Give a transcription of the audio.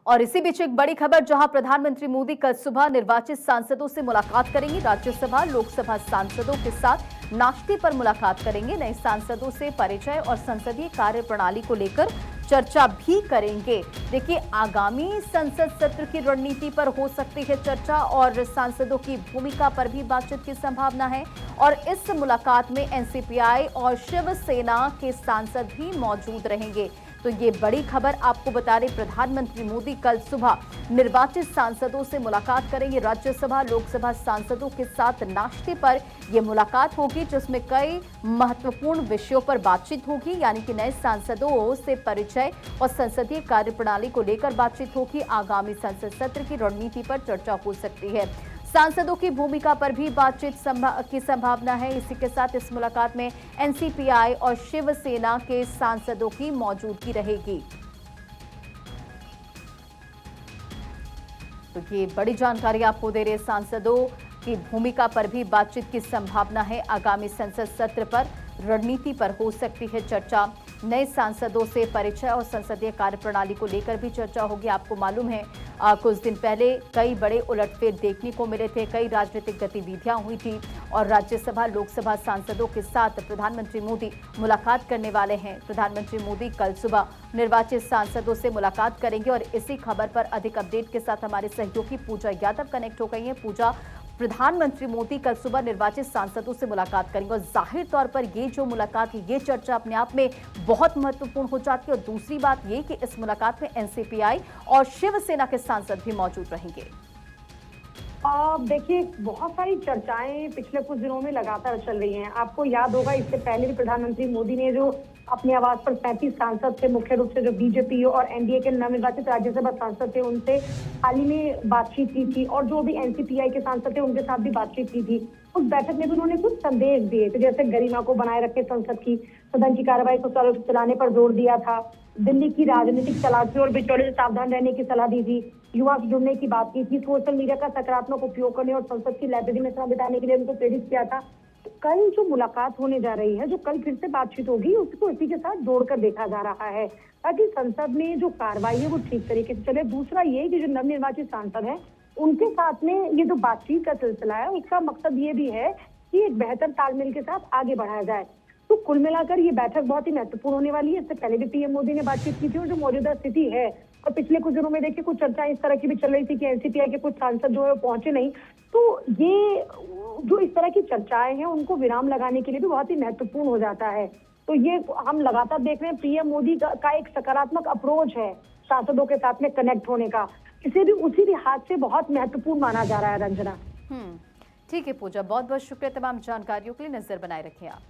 और इसी बीच एक बड़ी खबर, जहां प्रधानमंत्री मोदी कल सुबह निर्वाचित सांसदों से मुलाकात करेंगे। राज्यसभा लोकसभा सांसदों के साथ नाश्ते पर मुलाकात करेंगे। नए सांसदों से परिचय और संसदीय कार्य प्रणाली को लेकर चर्चा भी करेंगे। देखिए, आगामी संसद सत्र की रणनीति पर हो सकती है चर्चा और सांसदों की भूमिका पर भी बातचीत की संभावना है। और इस मुलाकात में एनसीपीआई और शिवसेना के सांसद भी मौजूद रहेंगे। तो ये बड़ी खबर आपको बता रहे, प्रधानमंत्री मोदी कल सुबह निर्वाचित सांसदों से मुलाकात करेंगे। राज्यसभा लोकसभा सांसदों के साथ नाश्ते पर यह मुलाकात होगी, जिसमें कई महत्वपूर्ण विषयों पर बातचीत होगी। यानी कि नए सांसदों से परिचय और संसदीय कार्यप्रणाली को लेकर बातचीत होगी। आगामी संसद सत्र की रणनीति पर चर्चा हो सकती है। सांसदों की भूमिका पर भी बातचीत की संभावना है। इसी के साथ इस मुलाकात में एनसीपीआई और शिवसेना के सांसदों की मौजूदगी रहेगी। तो ये बड़ी जानकारी आपको दे रहे, सांसदों की भूमिका पर भी बातचीत की संभावना है। आगामी संसद सत्र पर रणनीति पर हो सकती है चर्चा। नए सांसदों से परिचय और संसदीय कार्यप्रणाली को लेकर भी चर्चा होगी। आपको मालूम है, कुछ दिन पहले कई बड़े उलटफेर देखने को मिले थे, कई राजनीतिक गतिविधियां हुई थी और राज्यसभा लोकसभा सांसदों के साथ प्रधानमंत्री मोदी मुलाकात करने वाले हैं। प्रधानमंत्री मोदी कल सुबह निर्वाचित सांसदों से मुलाकात करेंगे और इसी खबर पर अधिक अपडेट के साथ हमारे सहयोगी पूजा यादव कनेक्ट हो गई हैं। पूजा, प्रधानमंत्री मोदी कल सुबह निर्वाचित सांसदों से मुलाकात करेंगे और जाहिर तौर पर ये जो मुलाकात है, ये चर्चा अपने आप में बहुत महत्वपूर्ण हो जाती है। और दूसरी बात ये कि इस मुलाकात में एनसीपीआई और शिवसेना के सांसद भी मौजूद रहेंगे। देखिए, बहुत सारी चर्चाएं पिछले कुछ दिनों में लगातार चल रही हैं। आपको याद होगा, इससे पहले भी प्रधानमंत्री मोदी ने जो अपने आवास पर 35 सांसद थे, मुख्य रूप से जो बीजेपी और एनडीए के नवनिर्वाचित राज्यसभा सांसद थे, उनसे हाल ही में बातचीत की थी और जो भी एनसीपीआई के सांसद थे उनके साथ भी बातचीत की थी। उस बैठक में भी उन्होंने कुछ संदेश दिए थे, जैसे गरिमा को बनाए रखे संसद की, सदन की कार्रवाई को चलाने पर जोर दिया था, दिल्ली की राजनीतिक चालाकी और बिचौलियों से सावधान रहने की सलाह दी थी, युवा से जुड़ने की बात की थी, सोशल मीडिया का सकारात्मक उपयोग करने और संसद की लाइब्रेरी में समय बिताने के लिए उनको प्रेरित किया था। तो कल जो मुलाकात होने जा रही है, जो कल फिर से बातचीत होगी, उसको इसी के साथ जोड़कर देखा जा रहा है ताकि संसद में जो कार्रवाई है वो ठीक तरीके से चले। दूसरा ये कि जो नवनिर्वाचित सांसद है उनके साथ में ये जो बातचीत का सिलसिला है, उसका मकसद ये भी है कि एक बेहतर तालमेल के साथ आगे बढ़ाया जाए। तो कुल मिलाकर ये बैठक बहुत ही महत्वपूर्ण होने वाली है। इससे पहले भी पीएम मोदी ने बातचीत की थी और जो मौजूदा स्थिति है, और पिछले कुछ दिनों में देखिए कुछ चर्चा इस तरह की भी चल रही थी कि एनसीपीआई के कुछ सांसद जो है वो पहुंचे नहीं। तो ये जो इस तरह की चर्चाएं हैं, उनको विराम लगाने के लिए भी बहुत ही महत्वपूर्ण हो जाता है। तो ये हम लगातार देख रहे हैं, पीएम मोदी का एक सकारात्मक अप्रोच है सांसदों के साथ में कनेक्ट होने का। इसे भी उसी लिहाज से बहुत महत्वपूर्ण माना जा रहा है। रंजना, ठीक है पूजा, बहुत बहुत शुक्रिया तमाम जानकारियों के लिए। नजर बनाए रखें आप।